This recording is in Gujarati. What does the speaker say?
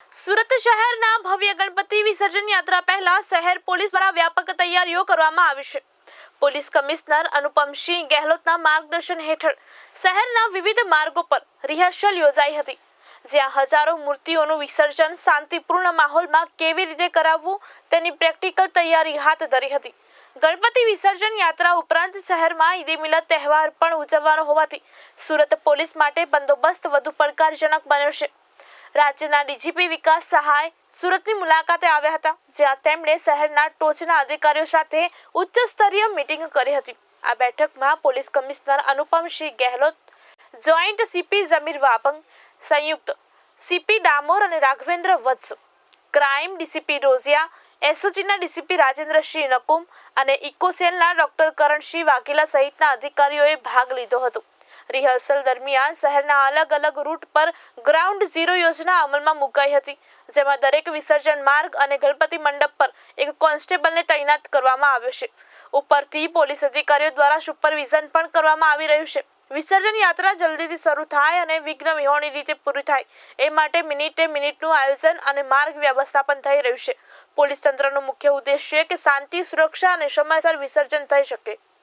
સુરત શહેરના ભવ્ય ગણપતિ વિસર્જન યાત્રા પહેલા શહેર પોલીસ દ્વારા વ્યાપક તૈયારીઓ કરવામાં આવી છે. પોલીસ કમિશનર અનુપમસિંહ ગેહલોતના માર્ગદર્શન હેઠળ શહેરના વિવિધ માર્ગો પર રિહર્સલ યોજાઈ હતી, જ્યાં હજારો મૂર્તિઓનું વિસર્જન શાંતિપૂર્ણ માહોલમાં કેવી રીતે કરાવવું તેની પ્રેક્ટિકલ તૈયારી હાથ ધરી હતી. ગણપતિ વિસર્જન યાત્રા ઉપરાંત શહેરમાં ઈદ મિલાદ તહેવાર પણ ઉજવવાનો હોવાથી સુરત પોલીસ માટે બંદોબસ્ત વધુ પડકારજનક બન્યો છે. રાજ્યના ડીજીપી વિકાસ સહાય સુરતની મુલાકાતે આવ્યા હતા, જ્યાં તેમણે શહેરના ટોચના અધિકારીઓ સાથે ઉચ્ચ સ્તરીય મીટિંગ કરી હતી. આ બેઠકમાં police commissioner Anupamsinh Gehlot, joint CP Jamir Vapang, સંયુક્ત સીપી ડામોર અને રાઘવેન્દ્ર વત્સ, ક્રાઇમ ડીસીપી રોઝિયા, એસઓજીના ડીસીપી રાજેન્દ્રસિંહ નકુમ અને ઇકોસેલના ડોક્ટર કરણસિંહ વાઘેલા સહિતના અધિકારીઓએ ભાગ લીધો હતો. રિહર્સલ દરમિયાન શહેરના અલગ અલગ રૂટ પર ગ્રાઉન્ડ ઝીરો યોજના અમલમાં મુકાઈ હતી, જેમાં દરેક વિસર્જન માર્ગ અને ગણપતિ મંડપ પર એક કોન્સ્ટેબલને તૈનાત કરવામાં આવ્યો છે. ઉપરથી પોલીસ અધિકારીઓ દ્વારા સુપરવિઝન પણ કરવામાં આવી રહ્યું છે. વિસર્જન યાત્રા જલ્દીથી શરૂ થાય અને વિઘ્ન વિહોણી રીતે પૂરી થાય એ માટે મિનિટે મિનિટનું આયોજન અને માર્ગ વ્યવસ્થાપન થઈ રહ્યું છે. પોલીસ તંત્રનો મુખ્ય ઉદ્દેશ્ય કે શાંતિ, સુરક્ષા અને સમયસર વિસર્જન થઈ શકે.